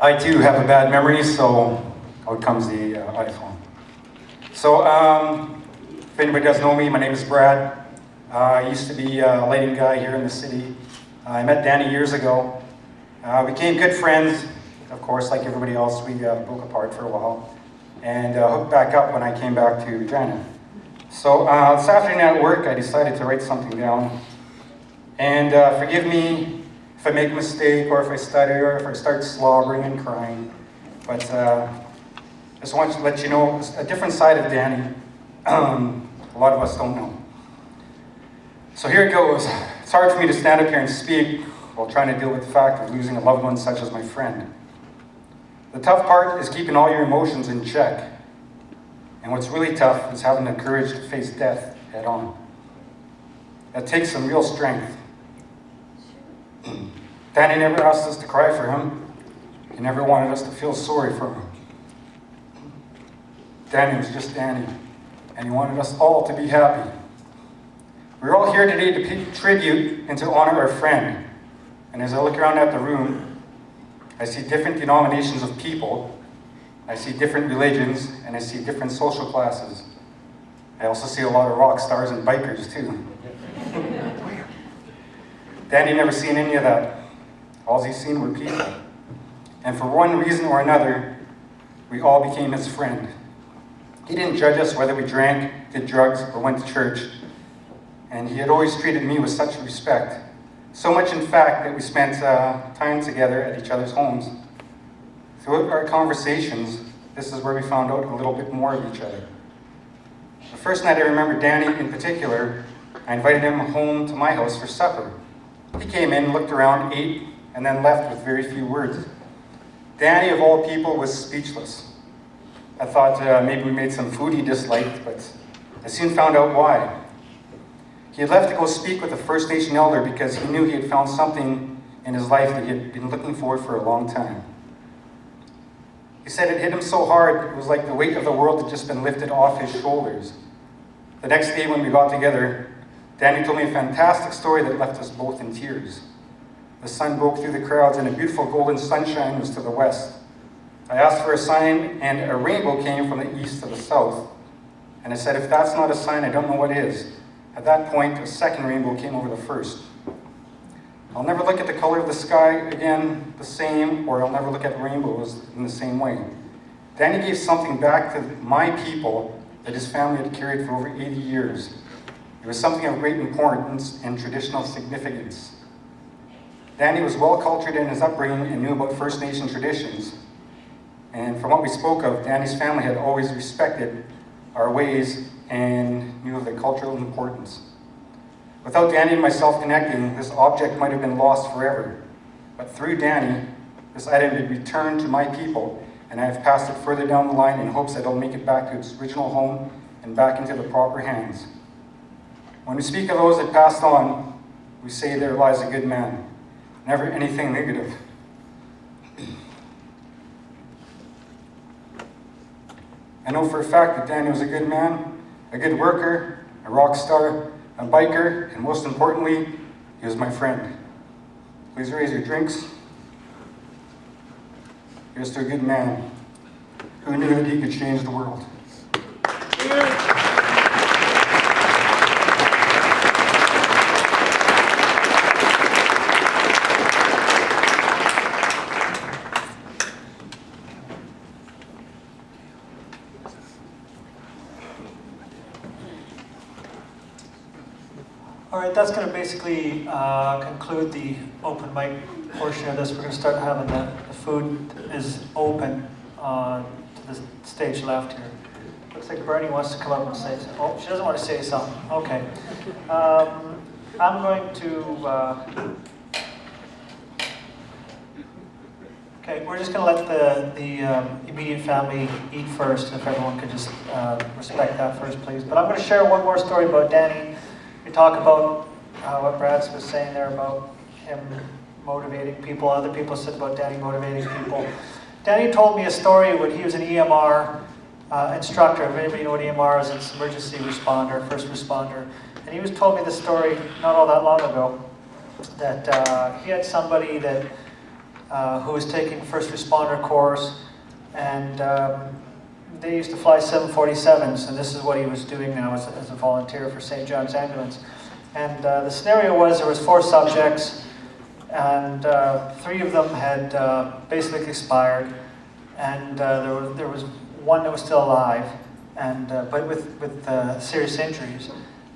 I too have a bad memory, so out comes the iPhone. So, if anybody doesn't know me, my name is Brad. I used to be a lighting guy here in the city. I met Danny years ago. We became good friends. Of course, like everybody else, we broke apart for a while and hooked back up when I came back to Regina. So this afternoon at work, I decided to write something down. And forgive me if I make a mistake or if I stutter or if I start slobbering and crying. But just want to let you know a different side of Danny a lot of us don't know. So here it goes. It's hard for me to stand up here and speak while trying to deal with the fact of losing a loved one such as my friend. The tough part is keeping all your emotions in check. And what's really tough is having the courage to face death head on. That takes some real strength. Danny never asked us to cry for him. He never wanted us to feel sorry for him. Danny was just Danny, and he wanted us all to be happy. We're all here today to pay tribute and to honor our friend. And as I look around at the room, I see different denominations of people, I see different religions, and I see different social classes. I also see a lot of rock stars and bikers too. Danny never seen any of that. All he's seen were people. And for one reason or another, we all became his friend. He didn't judge us whether we drank, did drugs, or went to church. And he had always treated me with such respect. So much, in fact, that we spent time together at each other's homes. Throughout our conversations, this is where we found out a little bit more of each other. The first night I remember Danny in particular, I invited him home to my house for supper. He came in, looked around, ate, and then left with very few words. Danny, of all people, was speechless. I thought maybe we made some food he disliked, but I soon found out why. He had left to go speak with a First Nation elder because he knew he had found something in his life that he had been looking for a long time. He said it hit him so hard, it was like the weight of the world had just been lifted off his shoulders. The next day when we got together, Danny told me a fantastic story that left us both in tears. The sun broke through the crowds and a beautiful golden sunshine was to the west. I asked for a sign and a rainbow came from the east to the south. And I said, if that's not a sign, I don't know what is. At that point, a second rainbow came over the first. I'll never look at the color of the sky again the same, or I'll never look at rainbows in the same way. Danny gave something back to my people that his family had carried for over 80 years. It was something of great importance and traditional significance. Danny was well cultured in his upbringing and knew about First Nation traditions. And from what we spoke of, Danny's family had always respected our ways and knew of the cultural importance. Without Danny and myself connecting, this object might have been lost forever. But through Danny, this item would return to my people, and I have passed it further down the line in hopes that it'll make it back to its original home and back into the proper hands. When we speak of those that passed on, we say there lies a good man, never anything negative. I know for a fact that Danny was a good man, a good worker, a rock star, a biker, and most importantly, he was my friend. Please raise your drinks. Here's to a good man who knew that he could change the world. All right, that's going to basically conclude the open mic portion of this. We're going to start having the food is open to the stage left here. Looks like Bernie wants to come up and say something. Oh, she doesn't want to say something. Okay. I'm going to... Okay, we're just going to let the immediate family eat first, if everyone could just respect that first, please. But I'm going to share one more story about Danny. We talk about what Brad was saying there about him motivating people. Other people said about Danny motivating people. Danny told me a story when he was an EMR instructor. If anybody know what EMR is, it's emergency responder, first responder. And he was told me the story not all that long ago that he had somebody that who was taking first responder course, and they used to fly 747s, and this is what he was doing now as a volunteer for St. John's Ambulance. And the scenario was there was 4 subjects, and 3 of them had basically expired, and there was one that was still alive, and but with serious injuries.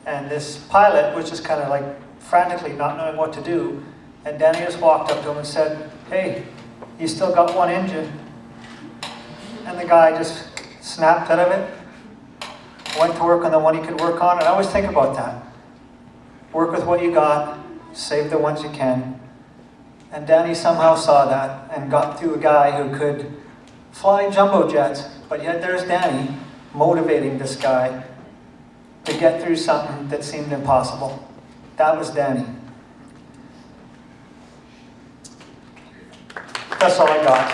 And this pilot was just kind of like frantically not knowing what to do, and Danny just walked up to him and said, "Hey, you still got one engine?" And the guy just snapped out of it, went to work on the one he could work on, and I always think about that. Work with what you got, save the ones you can. And Danny somehow saw that and got to a guy who could fly jumbo jets, but yet there's Danny motivating this guy to get through something that seemed impossible. That was Danny. That's all I got.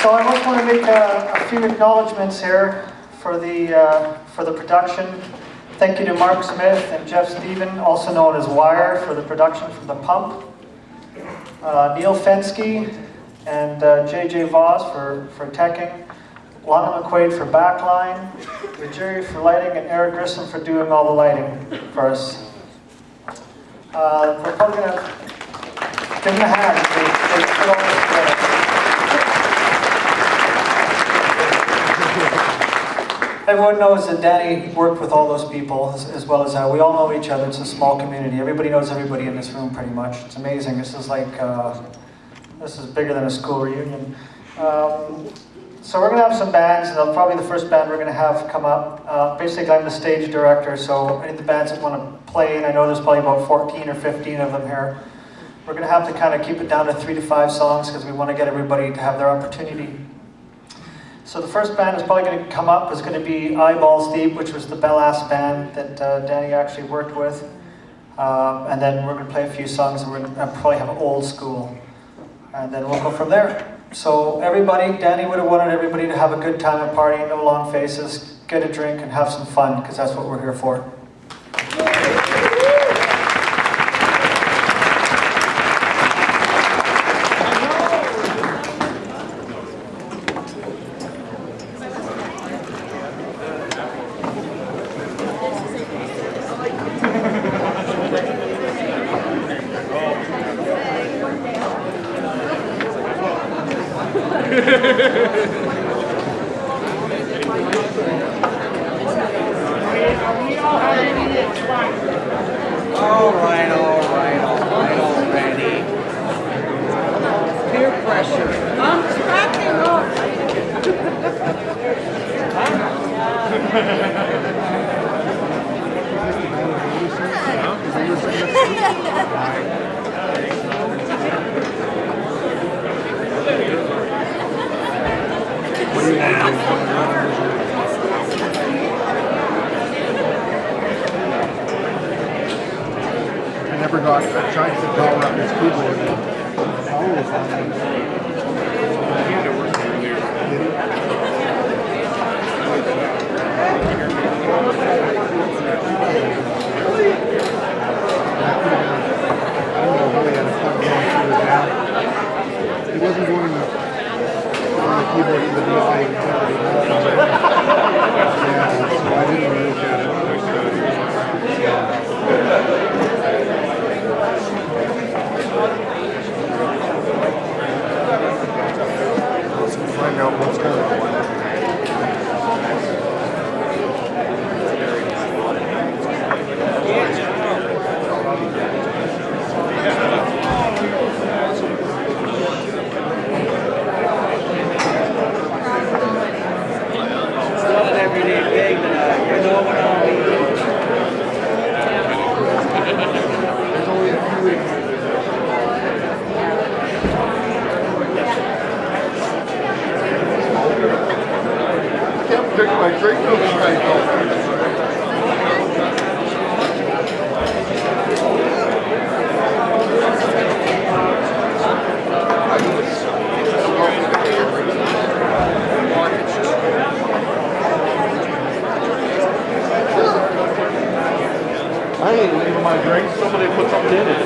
So I just want to make a few acknowledgements here for the production. Thank you to Mark Smith and Jeff Stephen, also known as Wire, for the production from the pump. Neil Fensky and JJ Voss for teching. Lana McQuaid for backline. Jerry for lighting, and Eric Grissom for doing all the lighting for us. We're probably going to give them a hand. They put all this together. Everyone knows that Danny worked with all those people as well as we all know each other. It's a small community. Everybody knows everybody in this room pretty much. It's amazing. This is like, this is bigger than a school reunion. So we're going to have some bands, and probably the first band we're going to have come up. Basically, I'm the stage director, so any of the bands that want to play, and I know there's probably about 14 or 15 of them here, we're going to have to kind of keep it down to 3 to 5 songs because we want to get everybody to have their opportunity. So the first band is probably going to come up is going to be Eyeballs Deep, which was the Bellas band that Danny actually worked with. And then we're going to play a few songs, and we're going to probably have Old School. And then we'll go from there. So everybody, Danny would have wanted everybody to have a good time and party, no long faces, get a drink and have some fun, because that's what we're here for. All right already. Peer pressure. I'm cracking I tried to power up his keyboard. He wasn't going on the keyboard to the DA. Yeah, so I didn't really look at it. Find out what's going on. It's not an everyday thing. You know what I mean? There's only a few weeks. I can't predict my drink milk right. I ain't leaving my drink. Somebody put something in it.